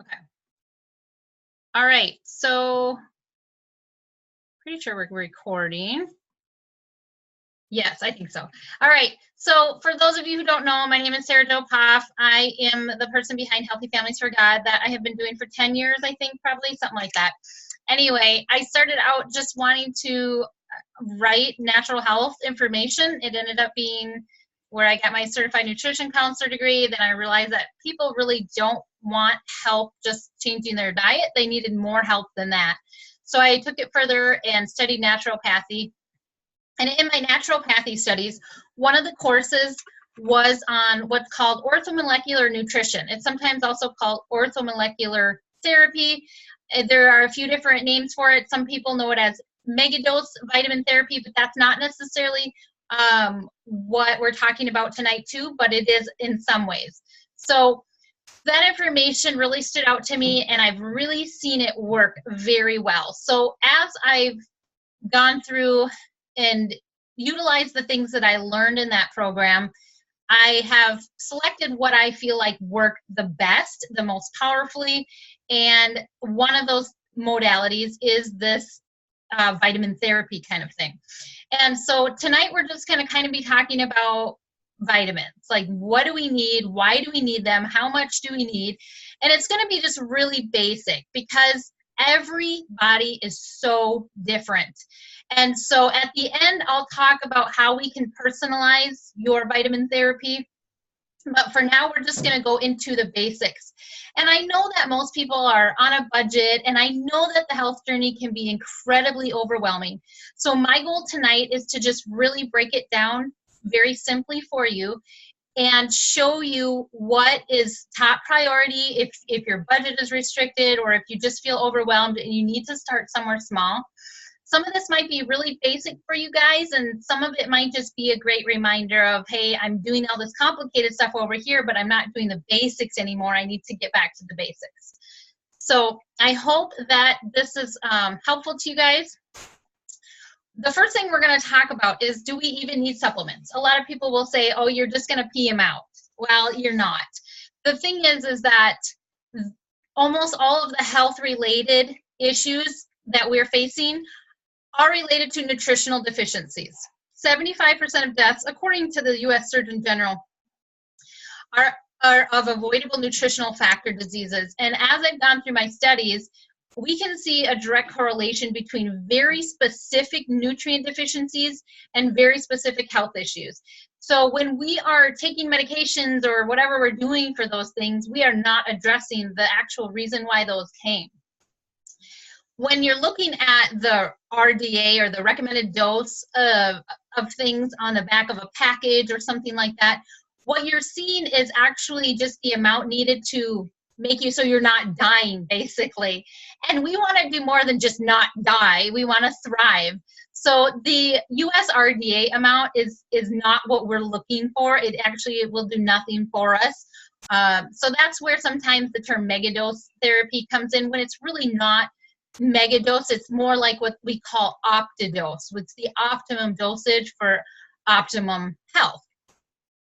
Okay. All right. So pretty sure we're recording. Yes, I think so. All right. So for those of you who don't know, my name is Sara Jo Poff. I am the person behind Healthy Families for God that I have been doing for 10 years, I think, probably something like that. Anyway, I started out just wanting to write natural health information. It ended up being where I got my certified nutrition counselor degree. Then I realized that people really don't want help just changing their diet. They needed more help than that. So I took it further and studied naturopathy. And in my naturopathy studies, one of the courses was on what's called orthomolecular nutrition. It's sometimes also called orthomolecular therapy. There are a few different names for it. Some people know it as megadose vitamin therapy, but that's not necessarily what we're talking about tonight too, but it is in some ways. So that information really stood out to me, and I've really seen it work very well. So as I've gone through and utilized the things that I learned in that program, I have selected what I feel like work the best, the most powerfully, and one of those modalities is this vitamin therapy kind of thing. And so tonight we're just going to kind of be talking about vitamins, like what do we need, why do we need them, how much do we need, and it's going to be just really basic because every body is so different. And so at the end, I'll talk about how we can personalize your vitamin therapy. But for now, we're just going to go into the basics. And I know that most people are on a budget, and I know that the health journey can be incredibly overwhelming. So my goal tonight is to just really break it down very simply for you and show you what is top priority if your budget is restricted or if you just feel overwhelmed and you need to start somewhere small. Some of this might be really basic for you guys, and some of it might just be a great reminder of, hey, I'm doing all this complicated stuff over here, but I'm not doing the basics anymore. I need to get back to the basics. So I hope that this is helpful to you guys. The first thing we're going to talk about is, do we even need supplements? A lot of people will say, oh, you're just going to pee them out. Well, you're not. The thing is that almost all of the health-related issues that we're facing are related to nutritional deficiencies. 75% of deaths, according to the U.S. Surgeon General, are of avoidable nutritional factor diseases. And as I've gone through my studies, we can see a direct correlation between very specific nutrient deficiencies and very specific health issues. So when we are taking medications or whatever we're doing for those things, we are not addressing the actual reason why those came. When you're looking at the RDA or the recommended dose of things on the back of a package or something like that, what you're seeing is actually just the amount needed to make you so you're not dying, basically. And we want to do more than just not die. We want to thrive. So the US RDA amount is not what we're looking for. It actually will do nothing for us. So that's where sometimes the term megadose therapy comes in, when it's really not megadose. It's more like what we call optidose. It's the optimum dosage for optimum health.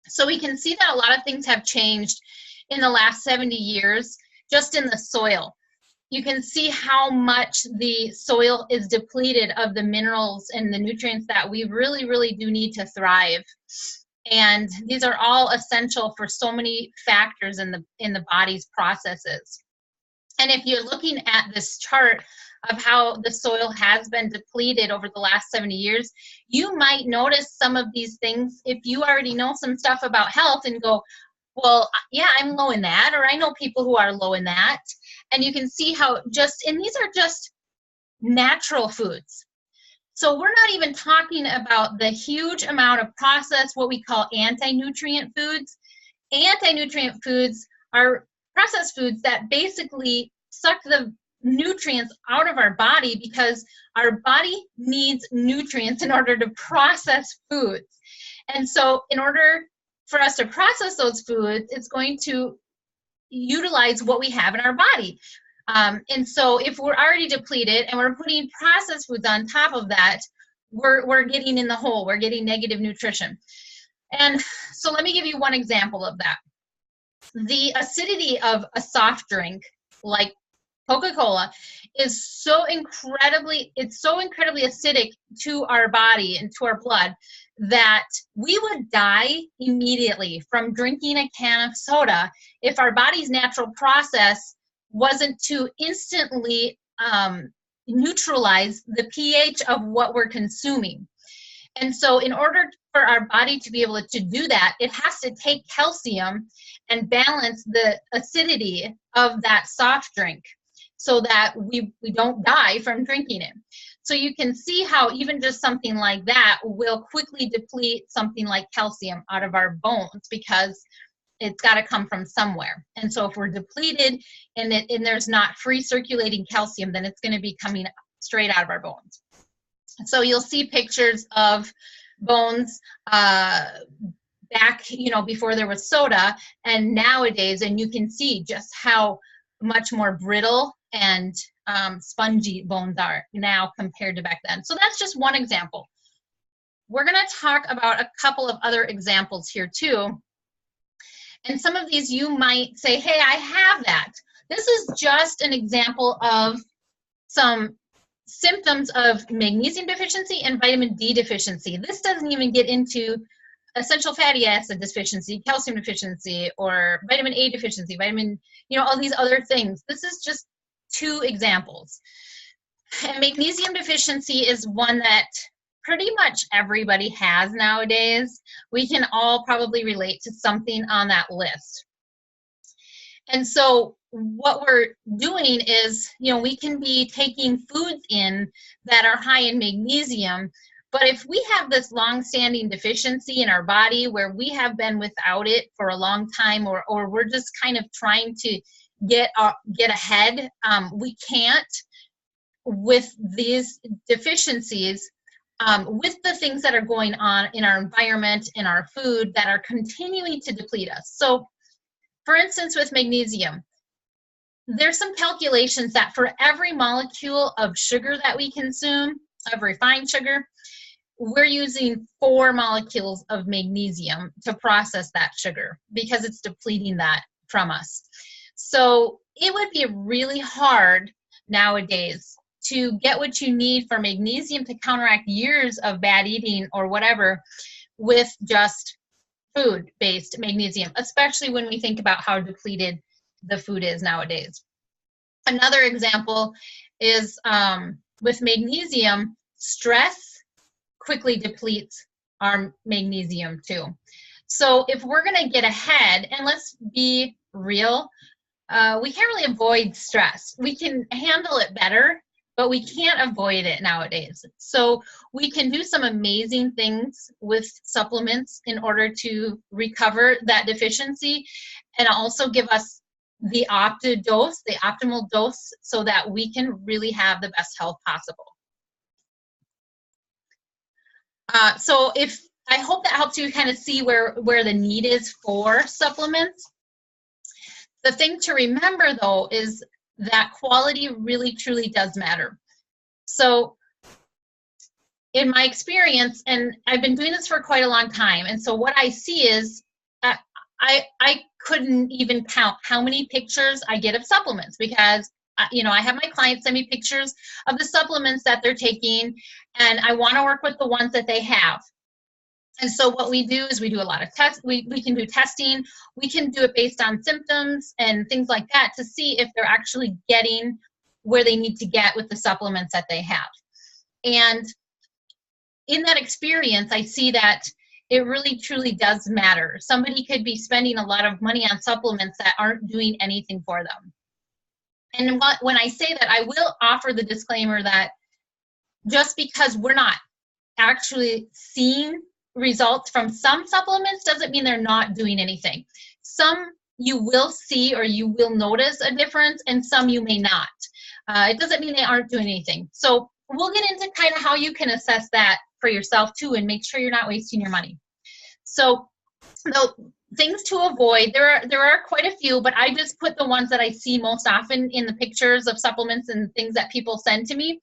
So we can see that a lot of things have changed in the last 70 years just in the soil. You can see how much the soil is depleted of the minerals and the nutrients that we really, really do need to thrive. And these are all essential for so many factors in the body's processes. And if you're looking at this chart of how the soil has been depleted over the last 70 years, you might notice some of these things if you already know some stuff about health and go, well, yeah, I'm low in that, or I know people who are low in that. And you can see how and these are just natural foods. So we're not even talking about the huge amount of processed, what we call anti-nutrient foods. Anti-nutrient foods are processed foods that basically suck the nutrients out of our body because our body needs nutrients in order to process foods. And so in order for us to process those foods, it's going to utilize what we have in our body. And so if we're already depleted and we're putting processed foods on top of that, we're getting in the hole. We're getting negative nutrition. And so let me give you one example of that. The acidity of a soft drink like Coca-Cola, is so incredibly acidic to our body and to our blood that we would die immediately from drinking a can of soda if our body's natural process wasn't to instantly neutralize the pH of what we're consuming. And so in order for our body to be able to do that, it has to take calcium and balance the acidity of that soft drink so that we don't die from drinking it. So you can see how even just something like that will quickly deplete something like calcium out of our bones, because it's got to come from somewhere. And so if we're depleted and there's not free circulating calcium, then it's going to be coming straight out of our bones. So you'll see pictures of bones back, before there was soda and nowadays, and you can see just how much more brittle and spongy bones are now compared to back then. So that's just one example. We're going to talk about a couple of other examples here too. And some of these you might say, hey, I have that. This is just an example of some symptoms of magnesium deficiency and vitamin D deficiency. This doesn't even get into essential fatty acid deficiency, calcium deficiency, or vitamin A deficiency, all these other things. This is just 2 examples. And magnesium deficiency is one that pretty much everybody has nowadays. We can all probably relate to something on that list. And so what we're doing is, we can be taking foods in that are high in magnesium, but if we have this long-standing deficiency in our body where we have been without it for a long time, or we're just kind of trying to get ahead, we can't with these deficiencies, with the things that are going on in our environment, in our food, that are continuing to deplete us. So, for instance, with magnesium, there's some calculations that for every molecule of sugar that we consume, of refined sugar, we're using 4 molecules of magnesium to process that sugar because it's depleting that from us. So it would be really hard nowadays to get what you need for magnesium to counteract years of bad eating or whatever with just food-based magnesium, especially when we think about how depleted the food is nowadays. Another example is with magnesium, stress quickly depletes our magnesium too. So if we're going to get ahead, and let's be real, we can't really avoid stress. We can handle it better, but we can't avoid it nowadays. So we can do some amazing things with supplements in order to recover that deficiency and also give us the optimal dose, so that we can really have the best health possible. So I hope that helps you kind of see where the need is for supplements. The thing to remember though is that quality really truly does matter. So in my experience, and I've been doing this for quite a long time, and so what I see is I couldn't even count how many pictures I get of supplements, because I have my clients send me pictures of the supplements that they're taking, and I want to work with the ones that they have. And so what we do is we do a lot of tests. We can do testing. We can do it based on symptoms and things like that to see if they're actually getting where they need to get with the supplements that they have. And in that experience, I see that it really truly does matter. Somebody could be spending a lot of money on supplements that aren't doing anything for them. And when I say that, I will offer the disclaimer that just because we're not actually seeing results from some supplements doesn't mean they're not doing anything. Some you will see or you will notice a difference, and some you may not. It doesn't mean they aren't doing anything. So we'll get into kind of how you can assess that for yourself too, and make sure you're not wasting your money. So the things to avoid, there are quite a few, but I just put the ones that I see most often in the pictures of supplements and things that people send to me.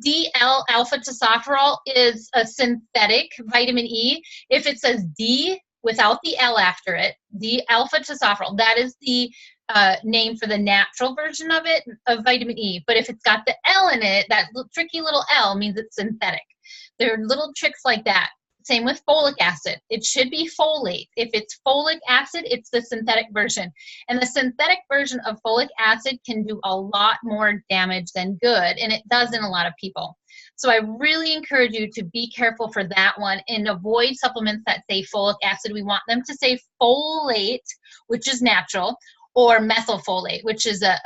D-L-alpha tocopherol is a synthetic vitamin E. If it says D without the L after it, D-alpha tocopherol, that is the name for the natural version of it, of vitamin E. But if it's got the L in it, that tricky little L means it's synthetic. There are little tricks like that. Same with folic acid. It should be folate. If it's folic acid, it's the synthetic version. And the synthetic version of folic acid can do a lot more damage than good, and it does in a lot of people. So I really encourage you to be careful for that one and avoid supplements that say folic acid. We want them to say folate, which is natural, or methylfolate, which is a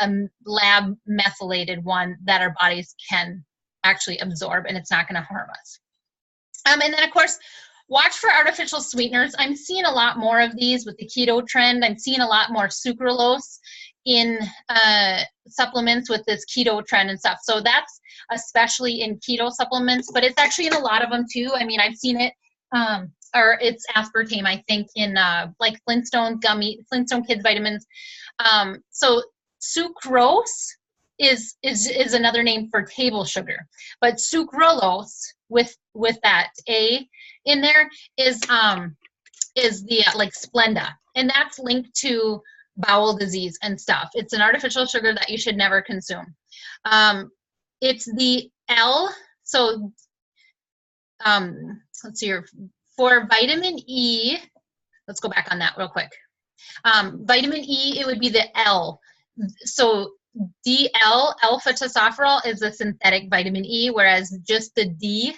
lab methylated one that our bodies can actually absorb, and it's not going to harm us. And then, of course, watch for artificial sweeteners. I'm seeing a lot more of these with the keto trend. I'm seeing a lot more sucralose in supplements with this keto trend and stuff. So that's especially in keto supplements, but it's actually in a lot of them too. I mean, I've seen it, or it's aspartame, I think, in like Flintstone Kids vitamins. So sucrose is another name for table sugar, but sucralose with that A in there is the like Splenda, and that's linked to bowel disease and stuff. It's an artificial sugar that you should never consume. It's the L, so let's see here, for vitamin E, let's go back on that real quick. Vitamin E, it would be the L. So DL, alpha tocopherol, is a synthetic vitamin E, whereas just the D,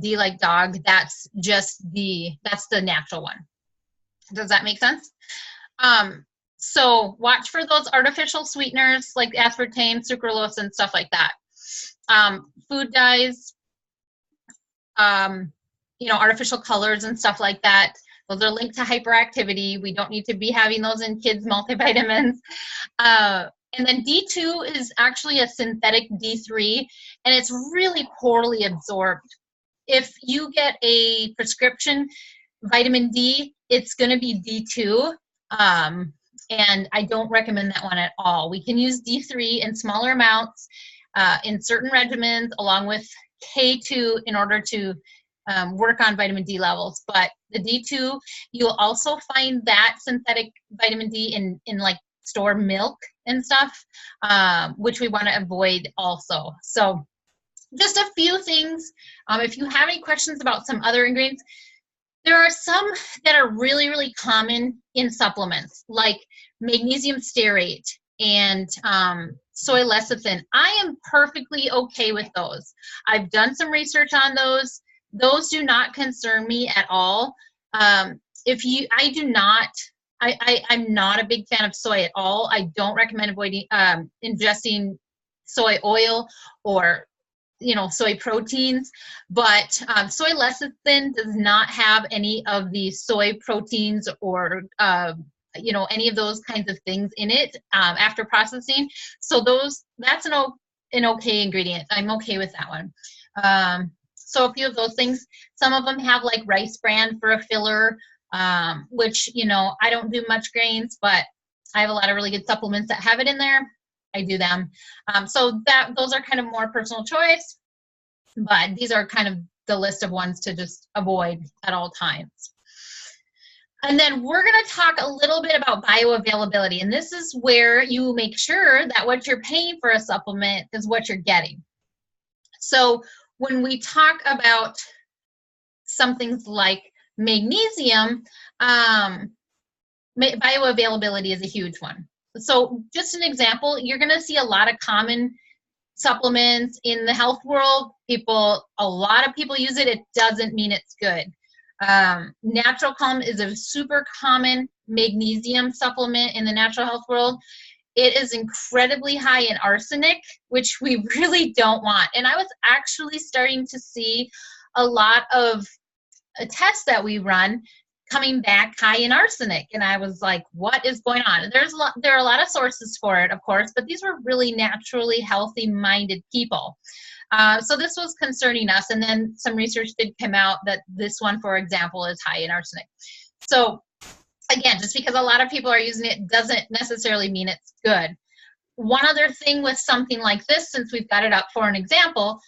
D like dog, that's the natural one. Does that make sense? So watch for those artificial sweeteners like aspartame, sucralose, and stuff like that. Food dyes, artificial colors and stuff like that. Those are linked to hyperactivity. We don't need to be having those in kids' multivitamins. And then D2 is actually a synthetic D3, and it's really poorly absorbed. If you get a prescription vitamin D, it's going to be D2, and I don't recommend that one at all. We can use D3 in smaller amounts in certain regimens along with K2 in order to work on vitamin D levels. But the D2, you'll also find that synthetic vitamin D in like store milk and stuff, which we want to avoid also. So just a few things. If you have any questions about some other ingredients, there are some that are really, really common in supplements, like magnesium stearate and soy lecithin. I am perfectly okay with those. I've done some research on those. Those do not concern me at all. I'm not a big fan of soy at all. I don't recommend avoiding ingesting soy oil or soy proteins, but soy lecithin does not have any of the soy proteins or any of those kinds of things in it after processing. So that's an okay ingredient. I'm okay with that one. So a few of those things. Some of them have like rice bran for a filler, which I don't do much grains, but I have a lot of really good supplements that have it in there. I do them. So those are kind of more personal choice, but these are kind of the list of ones to just avoid at all times. And then we're going to talk a little bit about bioavailability, and this is where you make sure that what you're paying for a supplement is what you're getting. So when we talk about some things like magnesium, bioavailability is a huge one. So just an example, you're going to see a lot of common supplements in the health world. A lot of people use it. It doesn't mean it's good. Natural Calm is a super common magnesium supplement in the natural health world. It is incredibly high in arsenic, which we really don't want. And I was actually starting to see a lot of tests that we run coming back high in arsenic, and I was like, what is going on? There are a lot of sources for it, of course, but these were really naturally healthy minded people. So this was concerning us, and then some research did come out that this one, for example, is high in arsenic. So again, just because a lot of people are using it doesn't necessarily mean it's good. One other thing with something like this, since we've got it up for an example,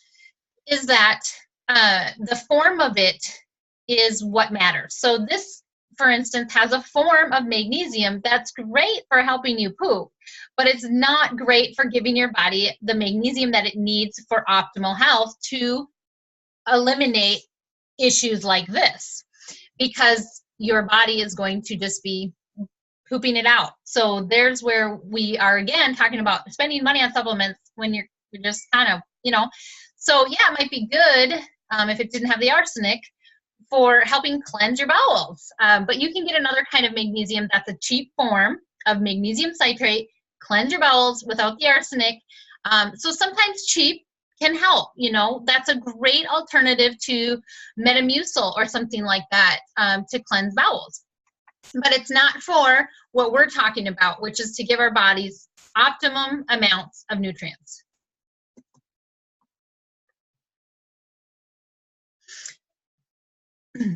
is that the form of it is what matters. So this for instance, has a form of magnesium that's great for helping you poop, but it's not great for giving your body the magnesium that it needs for optimal health to eliminate issues like this, because your body is going to just be pooping it out. So there's where we are again talking about spending money on supplements when you're just kind of, so yeah, it might be good if it didn't have the arsenic for helping cleanse your bowels. But you can get another kind of magnesium that's a cheap form of magnesium citrate, cleanse your bowels without the arsenic. So sometimes cheap can help, that's a great alternative to Metamucil or something like that to cleanse bowels. But it's not for what we're talking about, which is to give our bodies optimum amounts of nutrients.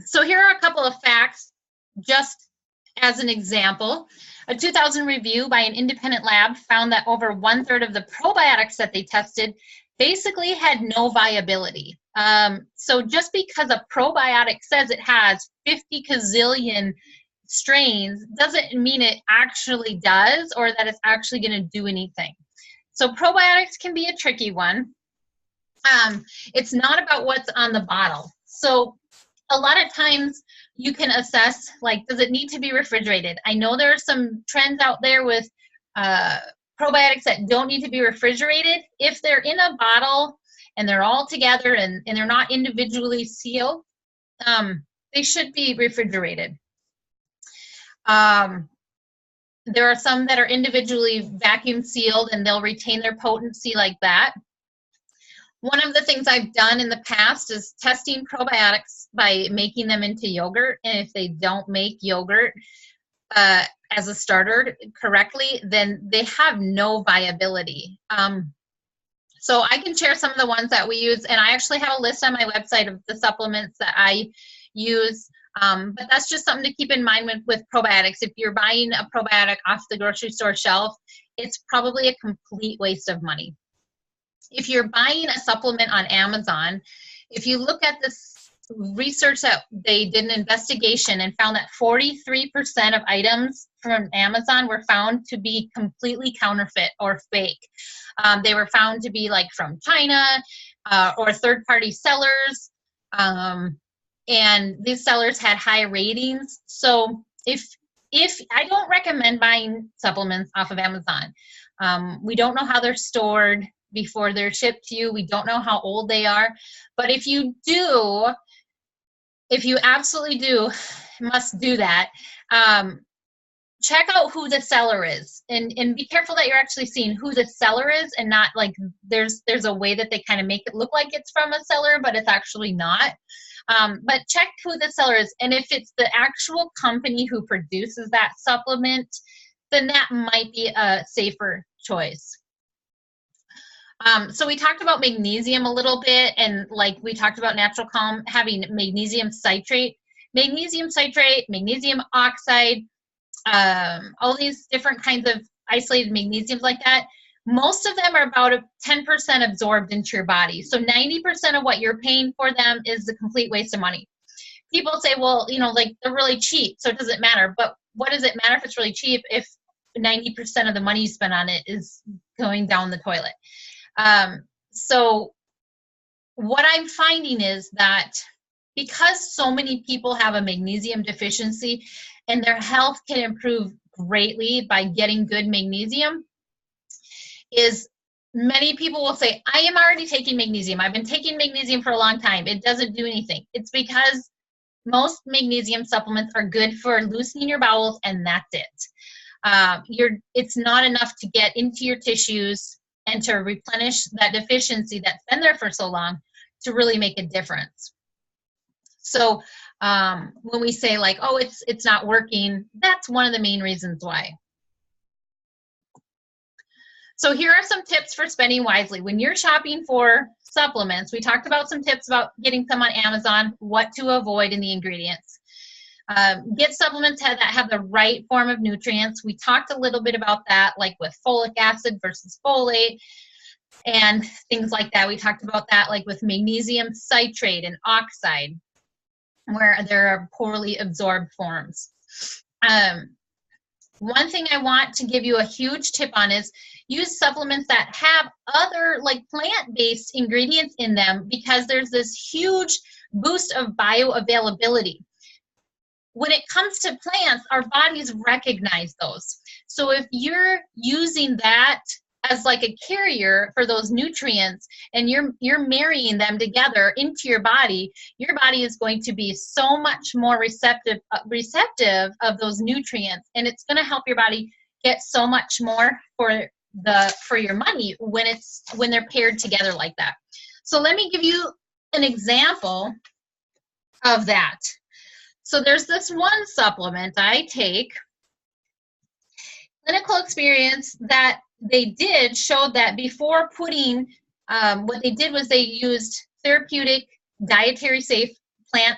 So here are a couple of facts, just as an example. A 2000 review by an independent lab found that over 1/3 of the probiotics that they tested basically had no viability. So just because a probiotic says it has 50 gazillion strains doesn't mean it actually does, or that it's actually going to do anything. So probiotics can be a tricky one. It's not about what's on the bottle. So a lot of times you can assess, like, does it need to be refrigerated? I know there are some trends out there with probiotics that don't need to be refrigerated. If they're in a bottle and they're all together and they're not individually sealed, they should be refrigerated. There are some that are individually vacuum sealed and they'll retain their potency like that. One of the things I've done in the past is testing probiotics by making them into yogurt. And if they don't make yogurt as a starter correctly, then they have no viability. So I can share some of the ones that we use, and I actually have a list on my website of the supplements that I use. But that's just something to keep in mind with probiotics. If you're buying a probiotic off the grocery store shelf, it's probably a complete waste of money. If you're buying a supplement on Amazon, if you look at this research that they did an investigation and found that 43% of items from Amazon were found to be completely counterfeit or fake. They were found to be like from China or third-party sellers. And these sellers had high ratings. So if I don't recommend buying supplements off of Amazon. We don't know how they're stored before they're shipped to you. We don't know how old they are. But if you absolutely must do that, check out who the seller is, and be careful that you're actually seeing who the seller is, and not like there's a way that they kind of make it look like it's from a seller, but it's actually not. But check who the seller is, and if it's the actual company who produces that supplement, then that might be a safer choice. So we talked about magnesium a little bit, and like we talked about Natural Calm having magnesium citrate, magnesium oxide, all these different kinds of isolated magnesiums like that. Most of them are about 10% absorbed into your body. So 90% of what you're paying for them is a complete waste of money. People say, well, like they're really cheap, so it doesn't matter. But what does it matter if it's really cheap if 90% of the money you spend on it is going down the toilet? So what I'm finding is that because so many people have a magnesium deficiency and their health can improve greatly by getting good magnesium, is many people will say, I am already taking magnesium. I've been taking magnesium for a long time. It doesn't do anything. It's because most magnesium supplements are good for loosening your bowels, and that's it. It's not enough to get into your tissues and to replenish that deficiency that's been there for so long to really make a difference. So when we say like, oh, it's not working, that's one of the main reasons why. So here are some tips for spending wisely. When you're shopping for supplements, we talked about some tips about getting some on Amazon, what to avoid in the ingredients. Get supplements that have the right form of nutrients. We talked a little bit about that, like with folic acid versus folate and things like that. We talked about that, like with magnesium citrate and oxide, where there are poorly absorbed forms. One thing I want to give you a huge tip on is use supplements that have other like plant-based ingredients in them, because there's this huge boost of bioavailability. When it comes to plants, our bodies recognize those. So if you're using that as like a carrier for those nutrients, and you're marrying them together into your body is going to be so much more receptive of those nutrients, and it's going to help your body get so much more for your money when they're paired together like that. So let me give you an example of that. So there's this one supplement I take. Clinical experience that they did showed that before putting, what they did was they used therapeutic, dietary safe plant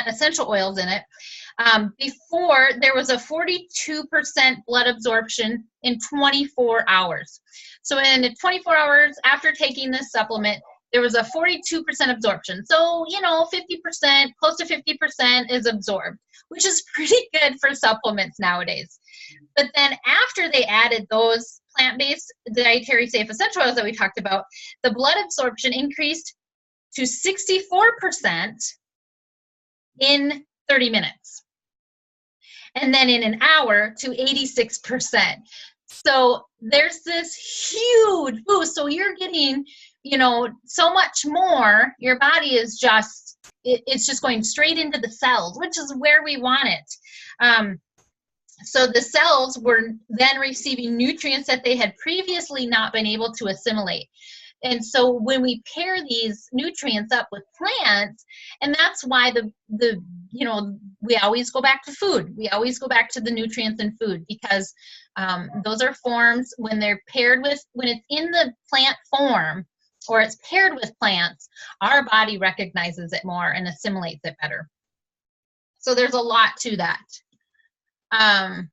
essential oils in it. Before, there was a 42% blood absorption in 24 hours. So in the 24 hours after taking this supplement, there was a 42% absorption. So, 50%, close to 50% is absorbed, which is pretty good for supplements nowadays. But then after they added those plant-based dietary safe essential oils that we talked about, the blood absorption increased to 64% in 30 minutes. And then in an hour to 86%. So there's this huge boost. So you're getting, so much more. Your body is it's just going straight into the cells, which is where we want it. So the cells were then receiving nutrients that they had previously not been able to assimilate. And so when we pair these nutrients up with plants, and that's why we always go back to food. We always go back to the nutrients in food, because those are forms when they're paired with, when it's in the plant form or it's paired with plants, our body recognizes it more and assimilates it better. So there's a lot to that. And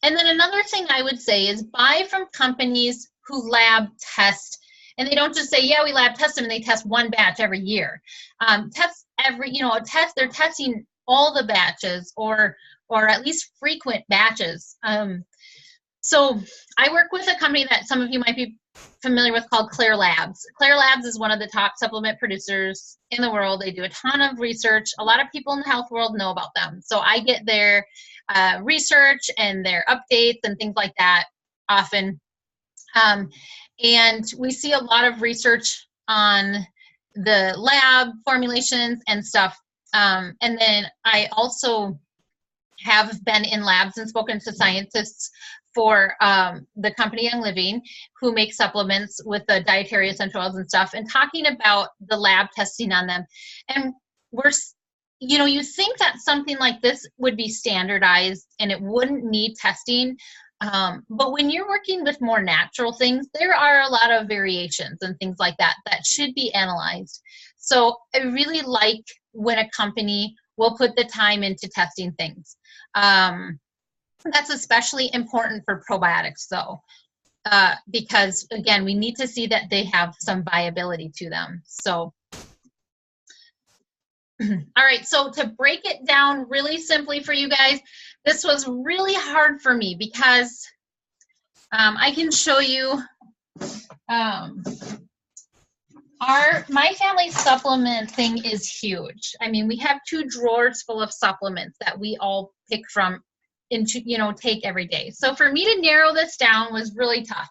then another thing I would say is buy from companies who lab test. And they don't just say, yeah, we lab test them, and they test one batch every year. They're testing all the batches or at least frequent batches. So I work with a company that some of you might be familiar with called Clear Labs. Clear Labs is one of the top supplement producers in the world. They do a ton of research. A lot of people in the health world know about them. So I get their research and their updates and things like that often. And we see a lot of research on the lab formulations and stuff. And then I also have been in labs and spoken to scientists for the company Young Living, who make supplements with the dietary essential oils and stuff, and talking about the lab testing on them. And you think that something like this would be standardized and it wouldn't need testing. But when you're working with more natural things, there are a lot of variations and things like that should be analyzed. So I really like when a company will put the time into testing things. That's especially important for probiotics, though, because, again, we need to see that they have some viability to them. So, all right, so to break it down really simply for you guys, this was really hard for me because I can show you my family supplement thing is huge. I mean, we have 2 drawers full of supplements that we all pick from and take every day. So for me to narrow this down was really tough.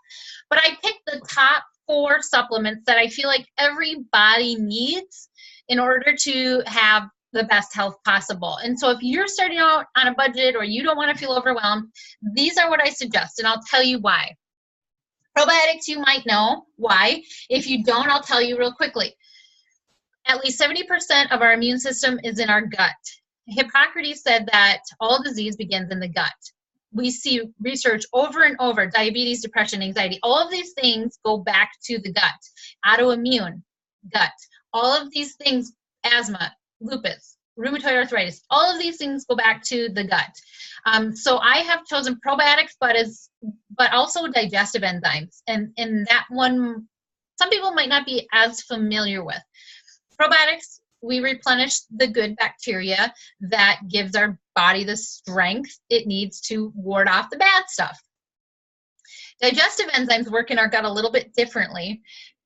But I picked the top 4 supplements that I feel like everybody needs in order to have the best health possible. And so if you're starting out on a budget or you don't want to feel overwhelmed, these are what I suggest, and I'll tell you why. Probiotics, you might know why. If you don't, I'll tell you real quickly. At least 70% of our immune system is in our gut. Hippocrates said that all disease begins in the gut. We see research over and over, diabetes, depression, anxiety, all of these things go back to the gut. Autoimmune, gut. All of these things, asthma, lupus, rheumatoid arthritis, all of these things go back to the gut. So I have chosen probiotics, but also digestive enzymes. And that one, some people might not be as familiar with. Probiotics we replenish the good bacteria that gives our body the strength it needs to ward off the bad stuff. Digestive enzymes work in our gut a little bit differently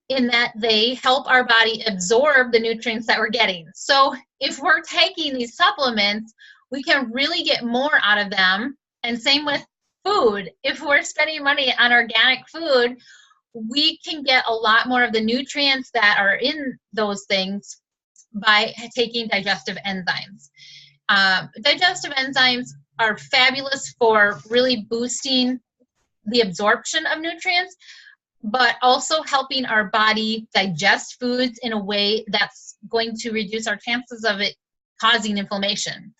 in that they help our body absorb the nutrients that we're getting. So if we're taking these supplements, we can really get more out of them. And same with food. If we're spending money on organic food, we can get a lot more of the nutrients that are in those things by taking digestive enzymes. Digestive enzymes are fabulous for really boosting the absorption of nutrients, but also helping our body digest foods in a way that's going to reduce our chances of it causing inflammation.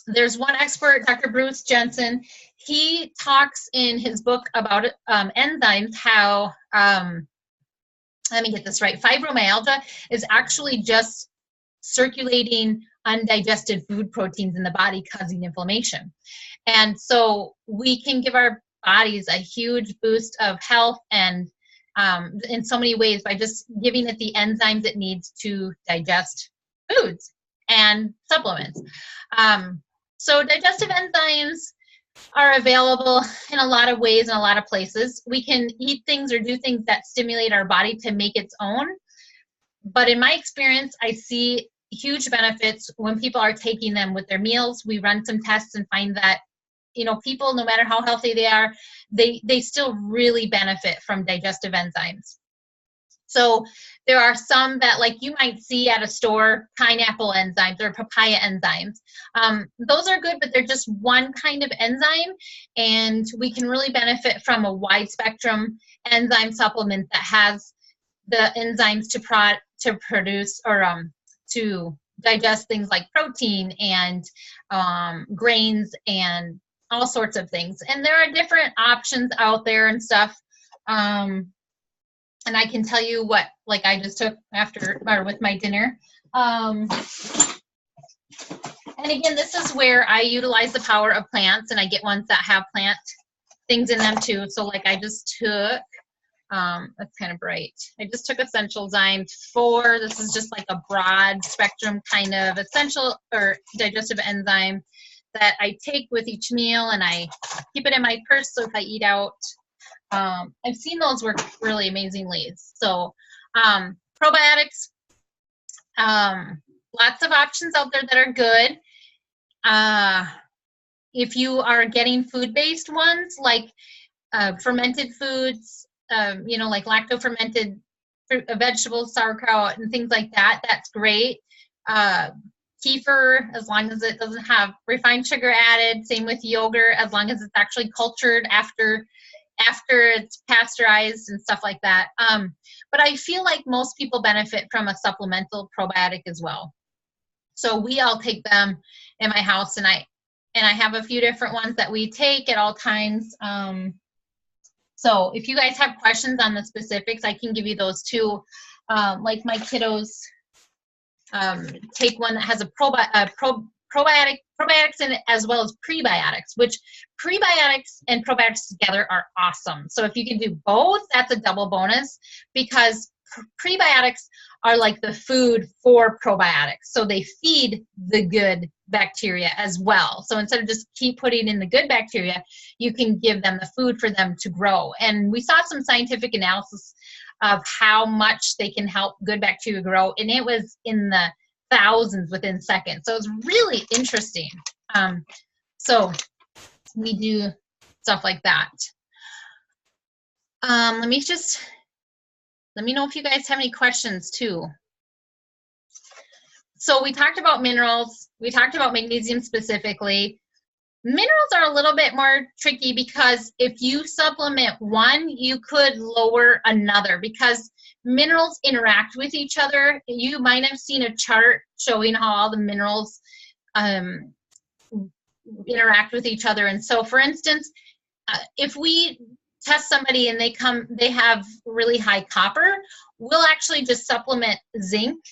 There's one expert, Dr. Bruce Jensen, he talks in his book about enzymes, how, let me get this right, fibromyalgia is actually just circulating undigested food proteins in the body causing inflammation. And so we can give our bodies a huge boost of health and in so many ways by just giving it the enzymes it needs to digest foods and supplements. So digestive enzymes are available in a lot of ways in a lot of places. We can eat things or do things that stimulate our body to make its own. But in my experience, I see huge benefits when people are taking them with their meals. We run some tests and find that, you know, people, no matter how healthy they are, they still really benefit from digestive enzymes. So there are some that, like, you might see at a store, pineapple enzymes or papaya enzymes. Those are good, but they're just one kind of enzyme, and we can really benefit from a wide spectrum enzyme supplement that has the enzymes to produce or to digest things like protein and grains and all sorts of things. And there are different options out there and stuff. And I can tell you what, like, I just took after or with my dinner. And again, this is where I utilize the power of plants, and I get ones that have plant things in them too. So like I just took, that's kind of bright. I just took Essential Zyme 4. This is just like a broad spectrum kind of essential or digestive enzyme that I take with each meal, and I keep it in my purse so if I eat out, I've seen those work really amazingly. So probiotics, lots of options out there that are good. If you are getting food-based ones like fermented foods, you know, like lacto-fermented vegetables, sauerkraut, and things like that, that's great. Kefir, as long as it doesn't have refined sugar added. Same with yogurt, as long as it's actually cultured after it's pasteurized and stuff like that. But I feel like most people benefit from a supplemental probiotic as well. So we all take them in my house, and I have a few different ones that we take at all times. So if you guys have questions on the specifics, I can give you those too. Like my kiddos take one that has a probiotics in it as well as prebiotics, which prebiotics and probiotics together are awesome. So if you can do both, that's a double bonus, because prebiotics are like the food for probiotics. So they feed the good bacteria as well. So instead of just keep putting in the good bacteria, you can give them the food for them to grow. And we saw some scientific analysis of how much they can help good bacteria grow, and it was in the thousands within seconds. So it's really interesting. So we do stuff like that. Let me know if you guys have any questions too. So we talked about minerals. We talked about magnesium specifically. Minerals are a little bit more tricky because if you supplement one, you could lower another because minerals interact with each other. You might have seen a chart showing how all the minerals interact with each other. And so, for instance, if we test somebody and they have really high copper, we'll actually just supplement zinc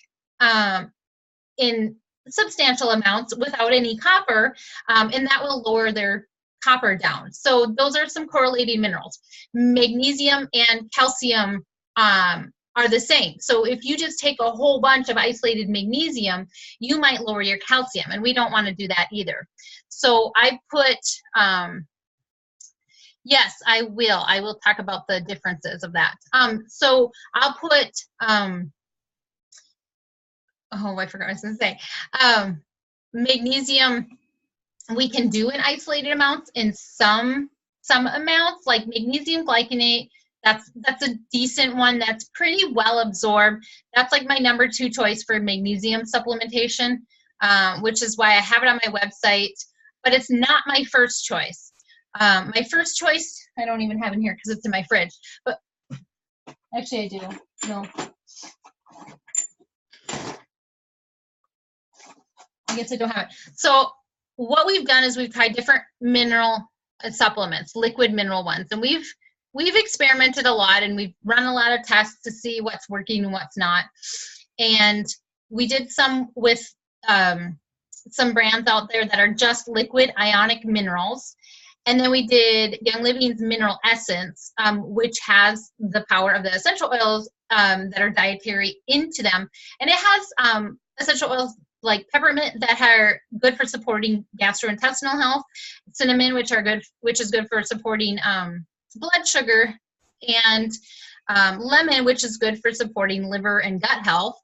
in substantial amounts without any copper, and that will lower their copper down. So those are some correlating minerals. Magnesium and calcium are are the same. So if you just take a whole bunch of isolated magnesium, you might lower your calcium, and we don't want to do that either. So I put, yes, I will talk about the differences of that. So I'll put, oh, I forgot what I was going to say. Magnesium, we can do in isolated amounts in some amounts, like magnesium glycinate. That's a decent one. That's pretty well absorbed. That's like my number 2 choice for magnesium supplementation, which is why I have it on my website, but it's not my first choice. My first choice, I don't even have it here because it's in my fridge, but actually I do. No. I guess I don't have it. So what we've done is we've tried different mineral supplements, liquid mineral ones, and we've experimented a lot, and we've run a lot of tests to see what's working and what's not. And we did some with some brands out there that are just liquid ionic minerals. And then we did Young Living's Mineral Essence, which has the power of the essential oils that are dietary into them. And it has essential oils like peppermint that are good for supporting gastrointestinal health, cinnamon, which is good for supporting blood sugar, and lemon, which is good for supporting liver and gut health.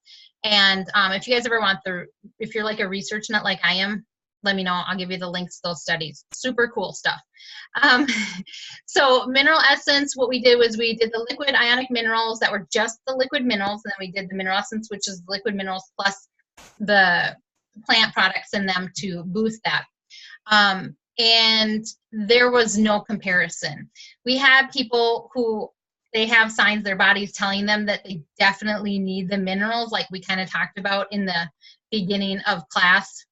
And if you guys ever if you're like a research nut like I am, let me know. I'll give you the links to those studies. Super cool stuff. So Mineral Essence, what we did was we did the liquid ionic minerals that were just the liquid minerals, and then we did the Mineral Essence, which is liquid minerals plus the plant products in them to boost that. And there was no comparison. We had people who they have signs their body's telling them that they definitely need the minerals, like we kind of talked about in the beginning of class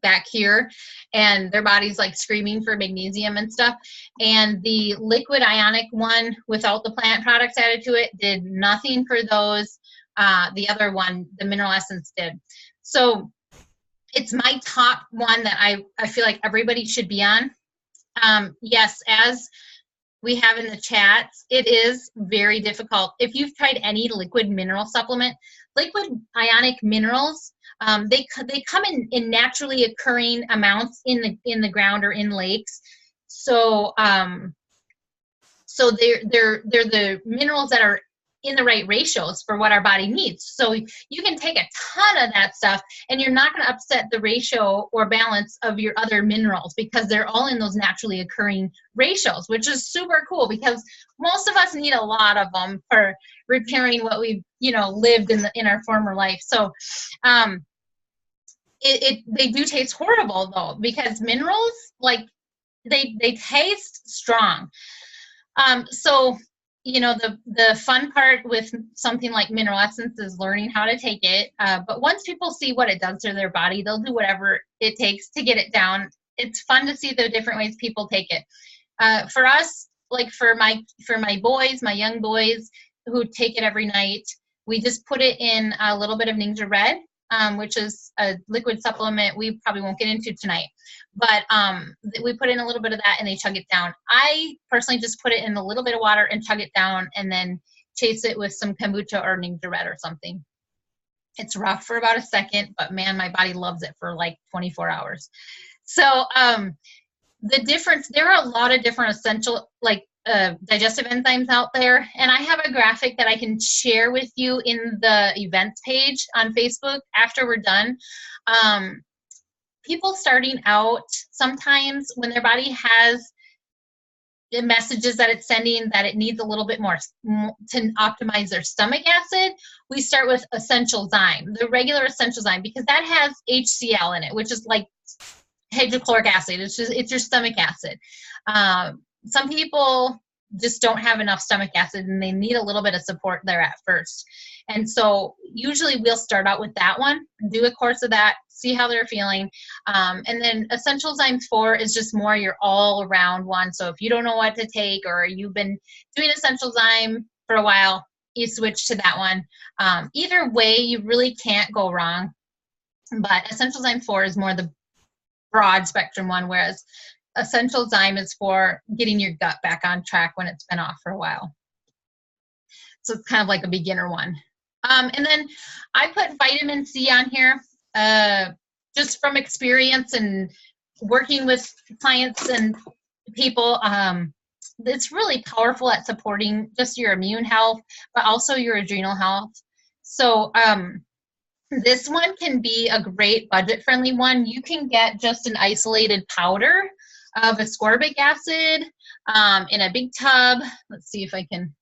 back here, and their body's like screaming for magnesium and stuff. And the liquid ionic one without the plant products added to it did nothing for those. The other one, the Mineral Essence, did. So it's my top one that I feel like everybody should be on. Yes, as we have in the chats, it is very difficult. If you've tried any liquid mineral supplement, liquid ionic minerals, they come in naturally occurring amounts in the ground or in lakes. So so they're the minerals that are in the right ratios for what our body needs. So you can take a ton of that stuff and you're not going to upset the ratio or balance of your other minerals because they're all in those naturally occurring ratios, which is super cool because most of us need a lot of them for repairing what we've, lived in our former life. So they do taste horrible though, because minerals, like they taste strong. So the fun part with something like Mineral Essence is learning how to take it. But once people see what it does to their body, they'll do whatever it takes to get it down. It's fun to see the different ways people take it. For us, like for my boys, my young boys who take it every night, we just put it in a little bit of Ninja Red, which is a liquid supplement we probably won't get into tonight. But we put in a little bit of that and they chug it down. I personally just put it in a little bit of water and chug it down and then chase it with some kombucha or Ninja Red or something. It's rough for about a second, but man, my body loves it for like 24 hours. So the difference, there are a lot of different essential digestive enzymes out there. And I have a graphic that I can share with you in the events page on Facebook after we're done. People starting out, sometimes when their body has the messages that it's sending that it needs a little bit more to optimize their stomach acid, we start with Essential Zyme, the regular Essential Zyme, because that has HCl in it, which is like hydrochloric acid. It's your stomach acid. Some people just don't have enough stomach acid and they need a little bit of support there at first. And so usually we'll start out with that one, do a course of that, see how they're feeling. And then Essential Zyme 4 is just more your all around one. So if you don't know what to take or you've been doing Essential Zyme for a while, you switch to that one. Either way, you really can't go wrong. But Essential Zyme 4 is more the broad spectrum one, whereas Essential Zyme is for getting your gut back on track when it's been off for a while. So it's kind of like a beginner one. And then I put vitamin C on here just from experience and working with clients and people. It's really powerful at supporting just your immune health, but also your adrenal health. So this one can be a great budget-friendly one. You can get just an isolated powder of ascorbic acid in a big tub. Let's see if I can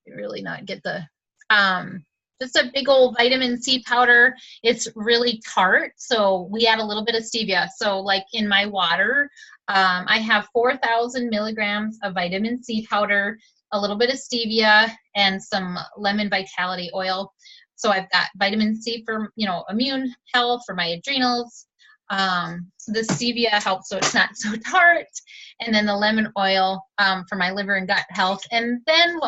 really not get the, just a big old vitamin C powder. It's really tart, so we add a little bit of stevia. So like in my water, I have 4,000 milligrams of vitamin C powder, a little bit of stevia, and some lemon vitality oil. So I've got vitamin C for, you know, immune health, for my adrenals. The stevia helps so it's not so tart. And then the lemon oil for my liver and gut health. And then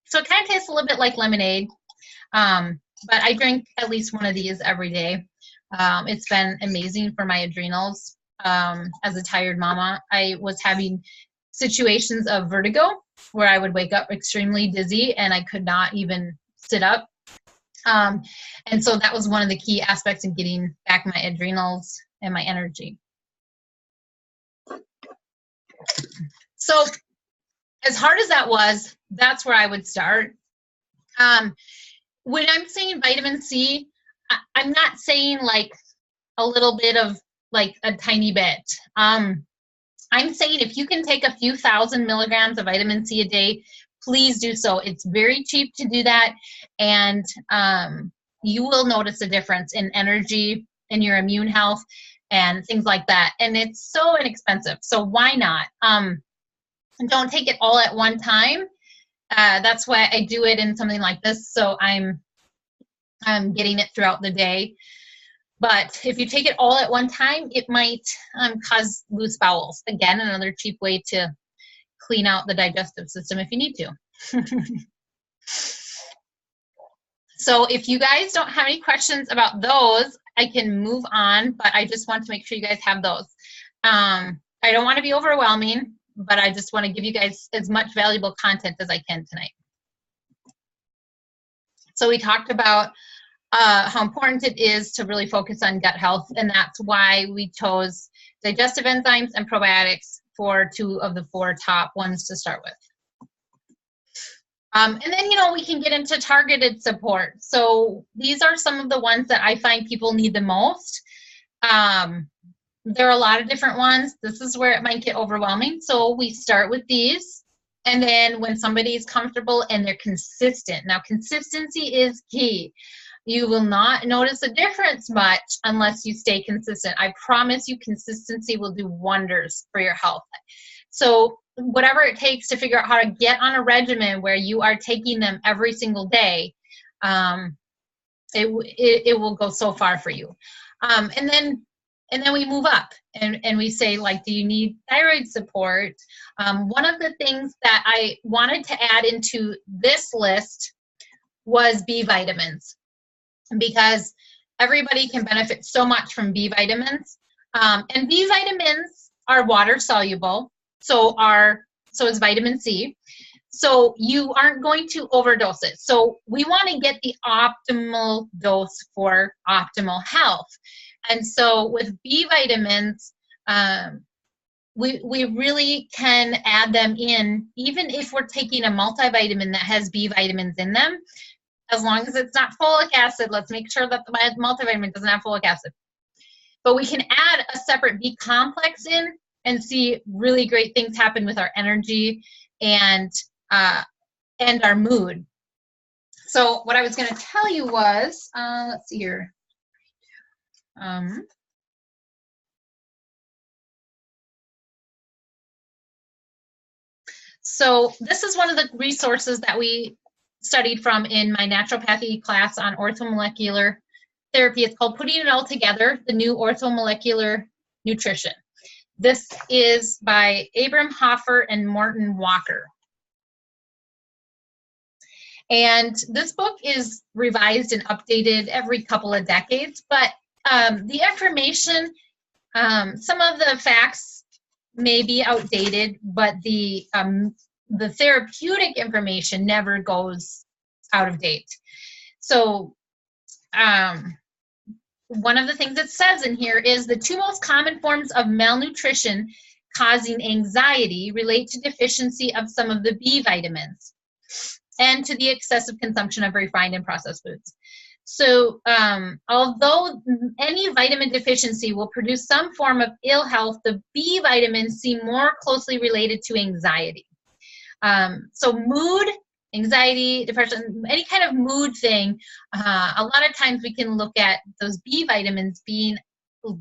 so it kind of tastes a little bit like lemonade. But I drink at least one of these every day. It's been amazing for my adrenals. As a tired mama, I was having situations of vertigo where I would wake up extremely dizzy and I could not even sit up. And so that was one of the key aspects in getting back my adrenals and my energy. So as hard as that was, that's where I would start. When I'm saying vitamin C, I'm not saying like a little bit of like a tiny bit. I'm saying if you can take a few thousand milligrams of vitamin C a day, please do so. It's very cheap to do that, and you will notice a difference in energy, in your immune health, and things like that. And it's so inexpensive, so why not? Don't take it all at one time. That's why I do it in something like this, so I'm getting it throughout the day. But if you take it all at one time, it might cause loose bowels. Again, another cheap way to clean out the digestive system if you need to. So if you guys don't have any questions about those, I can move on, but I just want to make sure you guys have those. I don't want to be overwhelming, but I just want to give you guys as much valuable content as I can tonight. So we talked about how important it is to really focus on gut health, and that's why we chose digestive enzymes and probiotics for 2 of the 4 top ones to start with. And then, you know, we can get into targeted support. So these are some of the ones that I find people need the most. There are a lot of different ones. This is where it might get overwhelming. So we start with these. And then when somebody is comfortable and they're consistent. Now, consistency is key. You will not notice a difference much unless you stay consistent. I promise you, consistency will do wonders for your health. So whatever it takes to figure out how to get on a regimen where you are taking them every single day, it will go so far for you. And then we move up and we say, like, do you need thyroid support? One of the things that I wanted to add into this list was B vitamins, because everybody can benefit so much from B vitamins. And B vitamins are water soluble, so is vitamin C. So you aren't going to overdose it. So we want to get the optimal dose for optimal health. And so with B vitamins, we really can add them in, even if we're taking a multivitamin that has B vitamins in them. As long as it's not folic acid, let's make sure that the multivitamin doesn't have folic acid. But we can add a separate B complex in and see really great things happen with our energy and our mood. So what I was going to tell you was, let's see here. So this is one of the resources that we studied from in my naturopathy class on orthomolecular therapy. It's called Putting It All Together, the New Orthomolecular Nutrition. This is by Abram Hoffer and Morton Walker. And this book is revised and updated every couple of decades, but the information, some of the facts may be outdated, but the the therapeutic information never goes out of date. So one of the things it says in here is the 2 most common forms of malnutrition causing anxiety relate to deficiency of some of the B vitamins and to the excessive consumption of refined and processed foods. So although any vitamin deficiency will produce some form of ill health, the B vitamins seem more closely related to anxiety. So mood, anxiety, depression, any kind of mood thing, a lot of times we can look at those B vitamins being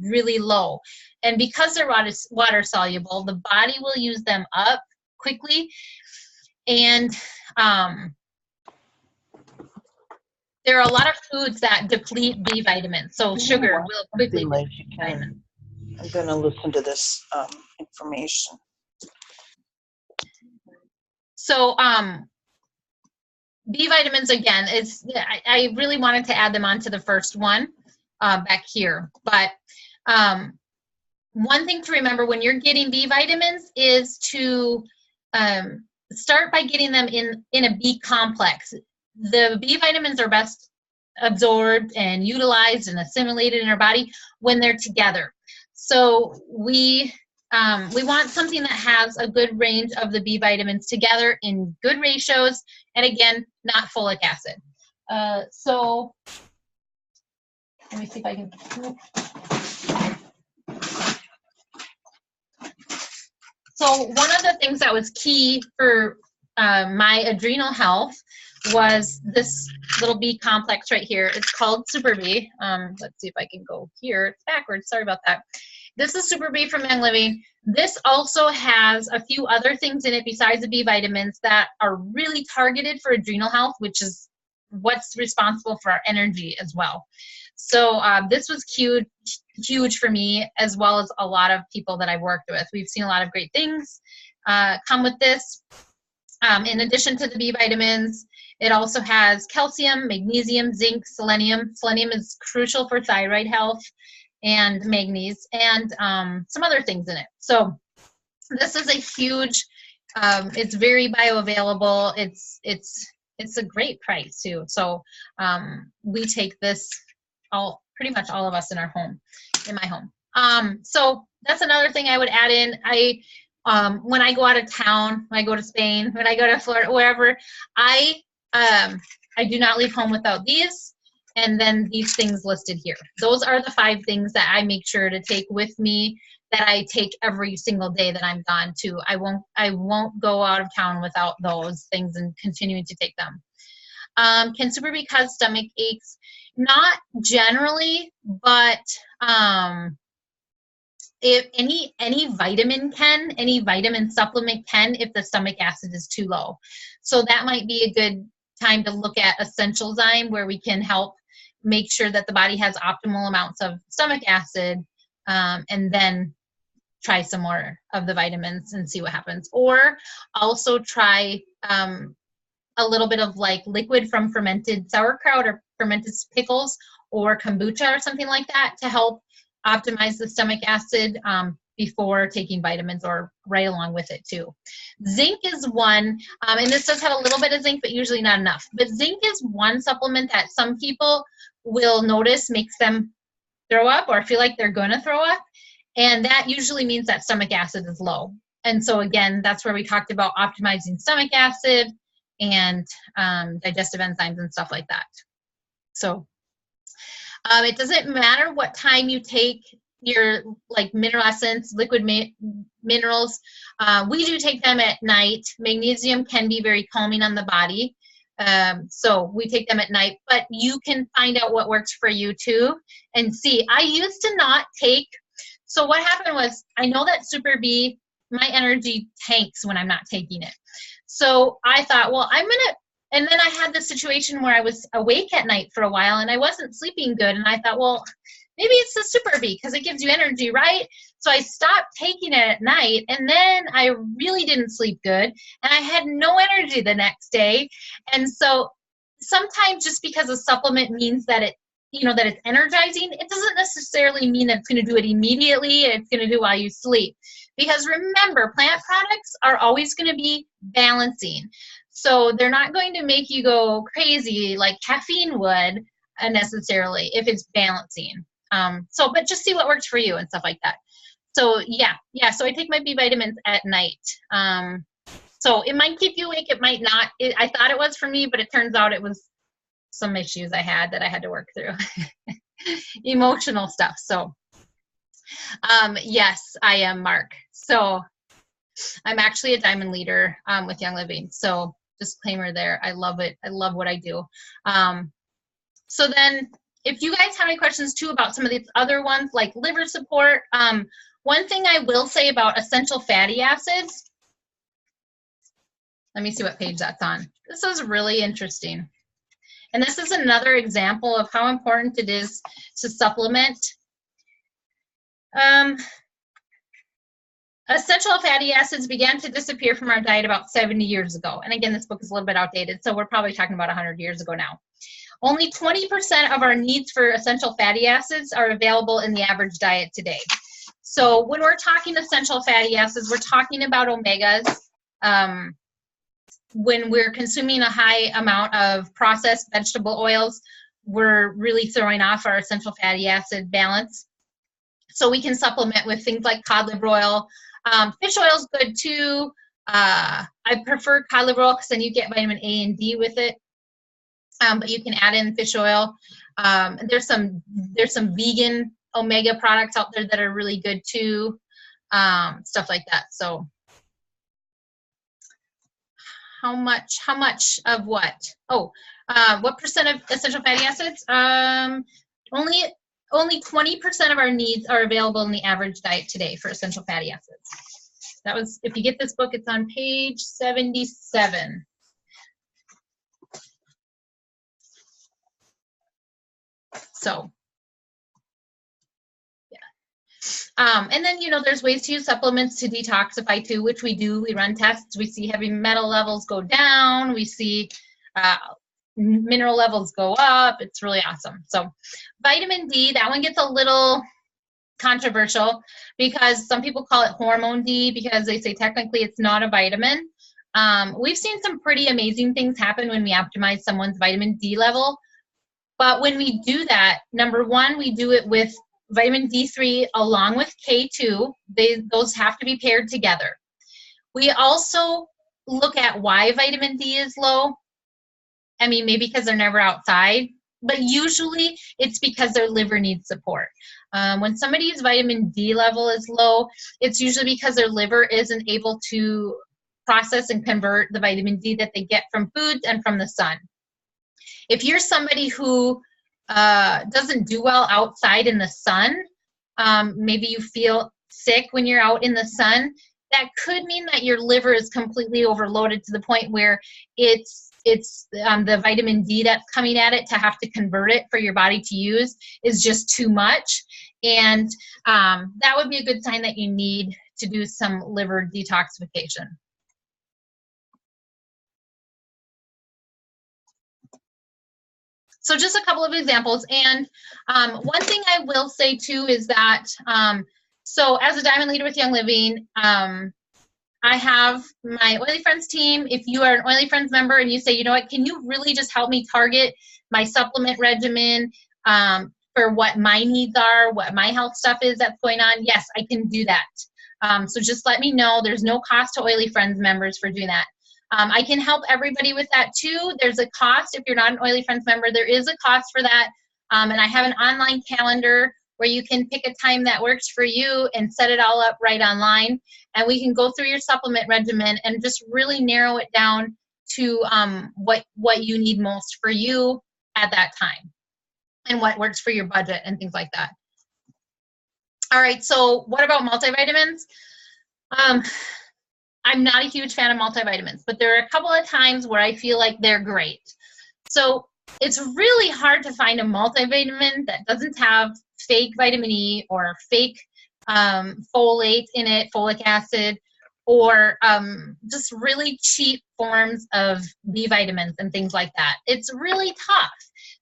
really low. And because they're water soluble, the body will use them up quickly. And there are a lot of foods that deplete B vitamins. So sugar will quickly deplete vitamins. I'm going to listen to this information. So B vitamins, again, I really wanted to add them onto the first one back here. But one thing to remember when you're getting B vitamins is to start by getting them in a B complex. The B vitamins are best absorbed and utilized and assimilated in our body when they're together. So we want something that has a good range of the B vitamins together in good ratios, and again, not folic acid. So let me see if I can. So one of the things that was key for my adrenal health was this little B complex right here. It's called Super B. Let's see if I can go here. It's backwards. Sorry about that. This is Super B from Young Living. This also has a few other things in it besides the B vitamins that are really targeted for adrenal health, which is what's responsible for our energy as well. So this was huge for me, as well as a lot of people that I've worked with. We've seen a lot of great things come with this. In addition to the B vitamins, it also has calcium, magnesium, zinc, selenium. Selenium is crucial for thyroid health, and manganese, and some other things in it. So this is a huge, it's very bioavailable. It's a great price too. So we take this, pretty much all of us in my home. So that's another thing I would add in. When I go out of town, when I go to Spain, when I go to Florida, wherever, I do not leave home without these. And then these things listed here. Those are the 5 things that I make sure to take with me, that I take every single day that I'm gone too. I won't go out of town without those things and continuing to take them. Can Super B cause stomach aches? Not generally, but if any vitamin can, any vitamin supplement can, if the stomach acid is too low. So that might be a good time to look at Essential Zyme, where we can help make sure that the body has optimal amounts of stomach acid, and then try some more of the vitamins and see what happens. Or also try a little bit of like liquid from fermented sauerkraut or fermented pickles or kombucha or something like that to help optimize the stomach acid before taking vitamins, or right along with it too. Zinc is one, and this does have a little bit of zinc, but usually not enough. But zinc is one supplement that some people will notice makes them throw up or feel like they're going to throw up. And that usually means that stomach acid is low. And so again, that's where we talked about optimizing stomach acid and digestive enzymes and stuff like that. So it doesn't matter what time you take your like mineral essence, liquid minerals. We do take them at night. Magnesium can be very calming on the body. So we take them at night, but you can find out what works for you too and see. I used to not take, so what happened was, I know that Super B, my energy tanks when I'm not taking it. So I thought, well, and then I had this situation where I was awake at night for a while and I wasn't sleeping good. And I thought, well, maybe it's the Super B because it gives you energy, right? So I stopped taking it at night, and then I really didn't sleep good, and I had no energy the next day. And so sometimes just because a supplement means that it, that it's energizing, it doesn't necessarily mean that it's going to do it immediately. It's going to do while you sleep, Because remember, plant products are always going to be balancing. So they're not going to make you go crazy like caffeine would necessarily if it's balancing. But just see what works for you and stuff like that. So yeah, so I take my B vitamins at night. So it might keep you awake, it might not. I thought it was for me, but it turns out it was some issues I had that I had to work through. Emotional stuff. So yes, I am Mark. So I'm actually a diamond leader with Young Living. So disclaimer there. I love it. I love what I do. So then if you guys have any questions too about some of these other ones like liver support, one thing I will say about essential fatty acids, let me see what page that's on. This is really interesting. And this is another example of how important it is to supplement. Essential fatty acids began to disappear from our diet about 70 years ago. And again, this book is a little bit outdated, so we're probably talking about 100 years ago now. Only 20% of our needs for essential fatty acids are available in the average diet today. So when we're talking essential fatty acids, we're talking about omegas. When we're consuming a high amount of processed vegetable oils, we're really throwing off our essential fatty acid balance. So we can supplement with things like cod liver oil. Fish oil is good too. I prefer cod liver oil because then you get vitamin A and D with it. But you can add in fish oil. There's some vegan omega products out there that are really good too. Stuff like that. So how much of what? Oh, what percent of essential fatty acids? Only 20% of our needs are available in the average diet today for essential fatty acids. That was, if you get this book, it's on page 77. So, yeah. And then, you know, there's ways to use supplements to detoxify too, which we do. We run tests. We see heavy metal levels go down. We see mineral levels go up. It's really awesome. So vitamin D, that one gets a little controversial because some people call it hormone D because they say technically it's not a vitamin. We've seen some pretty amazing things happen when we optimize someone's vitamin D level. But when we do that, number one, we do it with vitamin D3 along with K2. Those have to be paired together. We also look at why vitamin D is low. I mean, maybe because they're never outside, but usually it's because their liver needs support. When somebody's vitamin D level is low, it's usually because their liver isn't able to process and convert the vitamin D that they get from foods and from the sun. If you're somebody who doesn't do well outside in the sun, maybe you feel sick when you're out in the sun, that could mean that your liver is completely overloaded to the point where it's the vitamin D that's coming at it to have to convert it for your body to use is just too much. And that would be a good sign that you need to do some liver detoxification. So just a couple of examples. And one thing I will say too is that, so as a Diamond Leader with Young Living, I have my Oily Friends team. If you are an Oily Friends member and you say, you know what, can you really just help me target my supplement regimen for what my needs are, what my health stuff is that's going on? Yes, I can do that. So just let me know. There's no cost to Oily Friends members for doing that. I can help everybody with that too. There's a cost if you're not an Oily Friends member. There is a cost for that. And I have an online calendar where you can pick a time that works for you and set it all up right online. And we can go through your supplement regimen and just really narrow it down to what you need most for you at that time and what works for your budget and things like that. All right, so what about multivitamins? I'm not a huge fan of multivitamins, but there are a couple of times where I feel like they're great. So it's really hard to find a multivitamin that doesn't have fake vitamin E or fake folate in it, folic acid, or just really cheap forms of B vitamins and things like that. It's really tough.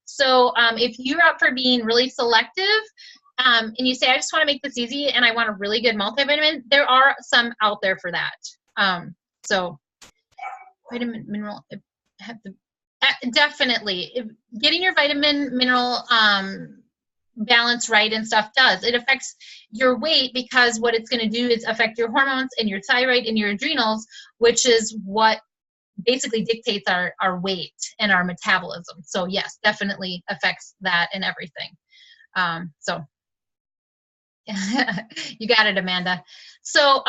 So if you're up for being really selective, and you say, I just want to make this easy and I want a really good multivitamin, there are some out there for that. So vitamin, mineral, definitely. Getting your vitamin, mineral balance right and stuff it affects your weight, because what it's going to do is affect your hormones and your thyroid and your adrenals, which is what basically dictates our weight and our metabolism. So yes, definitely affects that and everything. So you got it, Amanda. So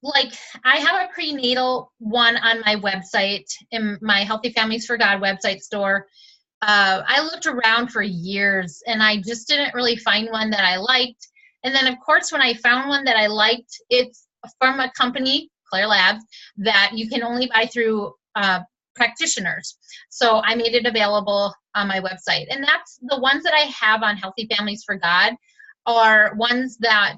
like I have a prenatal one on my website, in my Healthy Families for God website store. I looked around for years and I just didn't really find one that I liked. And then of course, when I found one that I liked, it's from a company, Claire Labs, that you can only buy through practitioners. So I made it available on my website. And that's the ones that I have on Healthy Families for God are ones that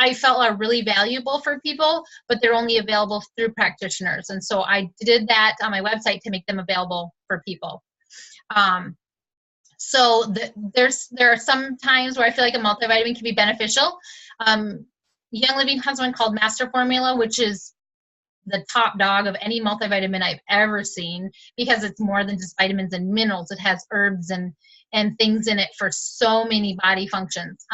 I felt are really valuable for people, but they're only available through practitioners. And so I did that on my website to make them available for people. So there are some times where I feel like a multivitamin can be beneficial. Young Living has one called Master Formula, which is the top dog of any multivitamin I've ever seen, because it's more than just vitamins and minerals. It has herbs and things in it for so many body functions.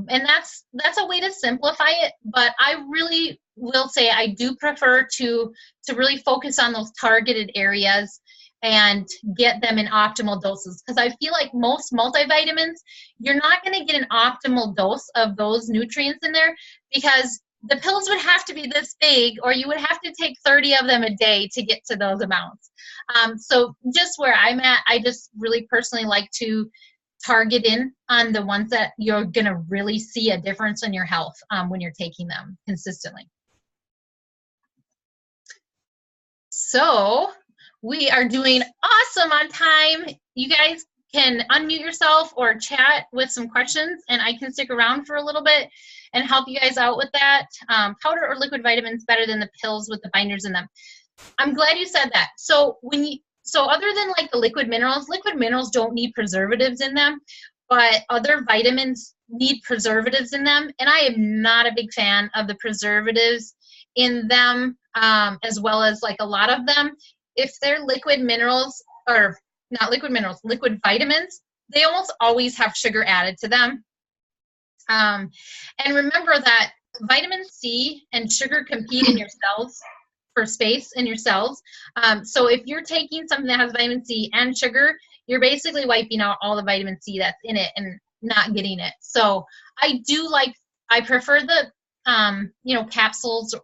And that's a way to simplify it, but I really will say I do prefer to really focus on those targeted areas and get them in optimal doses, because I feel like most multivitamins, you're not going to get an optimal dose of those nutrients in there, because the pills would have to be this big, or you would have to take 30 of them a day to get to those amounts. So just where I'm at, I just really personally like to target in on the ones that you're going to really see a difference in your health when you're taking them consistently. So we are doing awesome on time. You guys can unmute yourself or chat with some questions, and I can stick around for a little bit and help you guys out with that. Powder or liquid vitamins better than the pills with the binders in them? I'm glad you said that. So other than like the liquid minerals don't need preservatives in them, but other vitamins need preservatives in them. And I am not a big fan of the preservatives in them, as well as like a lot of them. If they're liquid minerals, or not liquid minerals, liquid vitamins, they almost always have sugar added to them. And remember that vitamin C and sugar compete in your cells for space in your cells. So if you're taking something that has vitamin C and sugar, you're basically wiping out all the vitamin C that's in it and not getting it. So I prefer the, capsules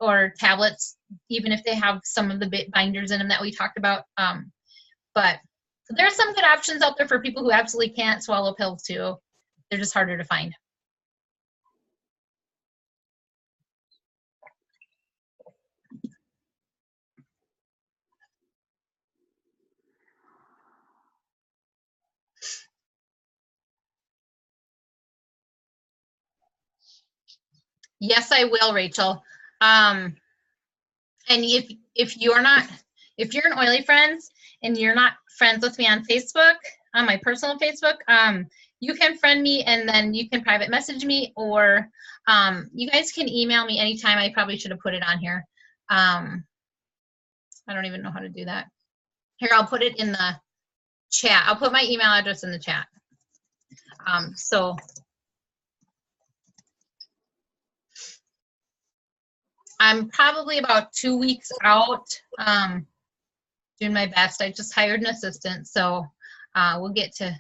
or tablets, even if they have some of the binders in them that we talked about. But there's some good options out there for people who absolutely can't swallow pills too. They're just harder to find. Yes, I will, Rachel. And if you're an Oily Friends and you're not friends with me on Facebook, on my personal Facebook, you can friend me and then you can private message me, or you guys can email me anytime. I probably should have put it on here. I don't even know how to do that. Here, I'll put it in the chat. I'll put my email address in the chat. So I'm probably about 2 weeks out, doing my best. I just hired an assistant, so we'll get to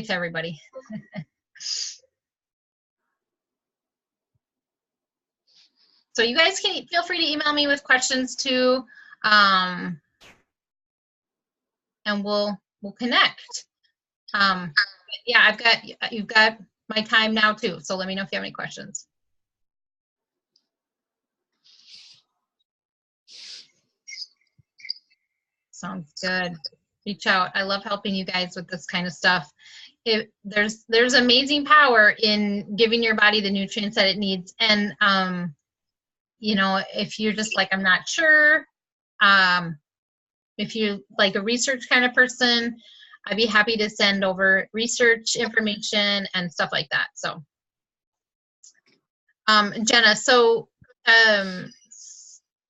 everybody. So you guys can feel free to email me with questions too, and we'll connect. Yeah, you've got my time now too, so let me know if you have any questions. Sounds good. Reach out. I love helping you guys with this kind of stuff. There's amazing power in giving your body the nutrients that it needs. And, if you're just like, I'm not sure, if you're like a research kind of person, I'd be happy to send over research information and stuff like that. So, Jenna, so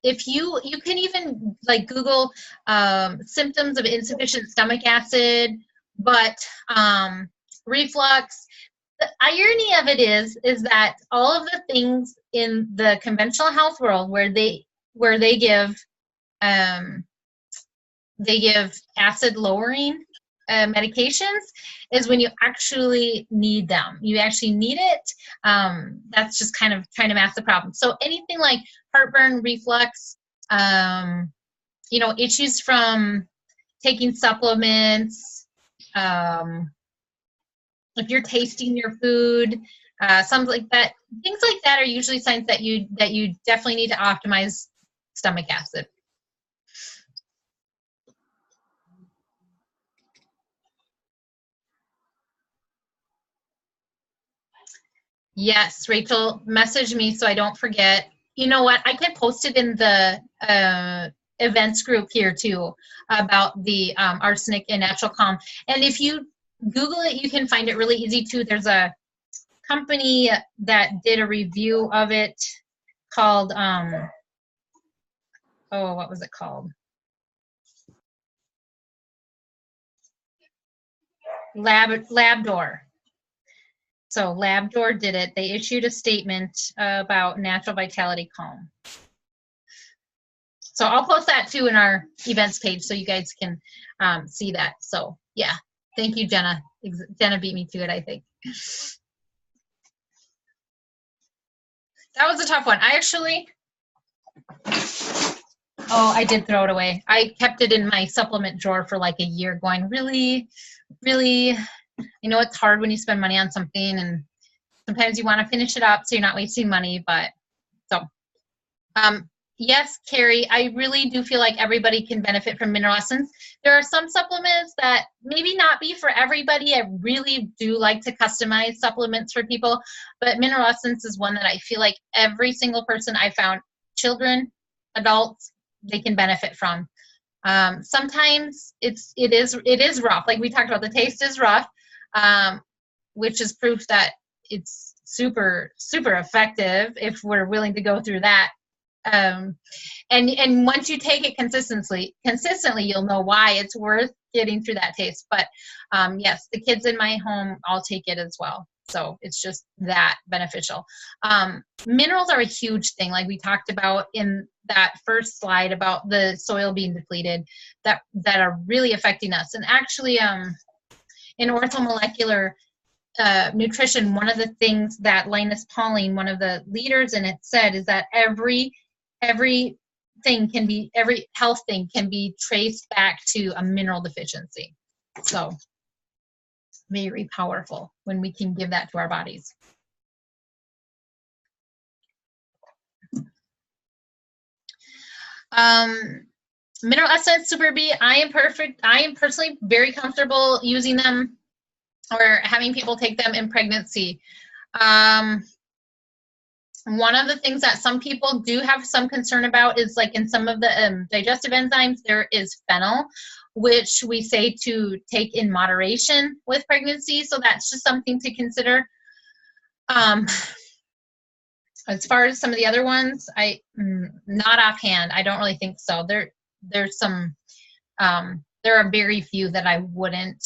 if you can even like Google symptoms of insufficient stomach acid, but reflux. The irony of it is that all of the things in the conventional health world where they give acid lowering medications is when you actually need them. You actually need it. That's just kind of trying to mask the problem. So anything like heartburn, reflux, you know, issues from taking supplements, if you're tasting your food, something like that, things like that are usually signs that you definitely need to optimize stomach acid. Yes, Rachel, message me so I don't forget. You know what? I can post it in the events group here too about the arsenic and natural calm. And if you Google it, you can find it really easy too. There's a company that did a review of it called, oh, what was it called? Labdoor. So Labdoor did it. They issued a statement about natural vitality calm. So I'll post that too in our events page so you guys can see that. So yeah, thank you, Jenna. Jenna beat me to it, I think. That was a tough one. I actually, I did throw it away. I kept it in my supplement drawer for like a year going, really, you know, it's hard when you spend money on something and sometimes you want to finish it up so you're not wasting money, but so. Yes, Carrie, I really do feel like everybody can benefit from Mineral Essence. There are some supplements that maybe not be for everybody. I really do like to customize supplements for people, but Mineral Essence is one that I feel like every single person I found, children, adults, they can benefit from. Sometimes it is rough. Like we talked about, the taste is rough, which is proof that it's super, super effective if we're willing to go through that. And once you take it consistently, you'll know why it's worth getting through that taste. But yes, the kids in my home all take it as well. So it's just that beneficial. Minerals are a huge thing, like we talked about in that first slide about the soil being depleted, that are really affecting us. And actually, in orthomolecular nutrition, one of the things that Linus Pauling, one of the leaders in it, said is that every health thing can be traced back to a mineral deficiency. So very powerful when we can give that to our bodies. Mineral Essence Super B, I am personally very comfortable using them or having people take them in pregnancy. One of the things that some people do have some concern about is like in some of the digestive enzymes, there is phenol, which we say to take in moderation with pregnancy. So that's just something to consider. As far as some of the other ones, not offhand, I don't really think so. There's some, there are very few that I wouldn't,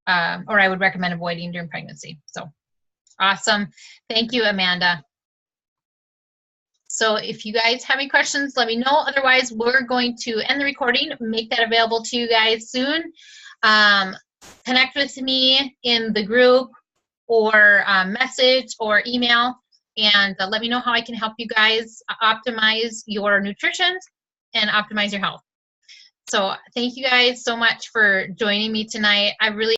or I would recommend avoiding during pregnancy. So awesome. Thank you, Amanda. So if you guys have any questions, let me know. Otherwise, we're going to end the recording, make that available to you guys soon. Connect with me in the group or message or email, and let me know how I can help you guys optimize your nutrition and optimize your health. So thank you guys so much for joining me tonight. I really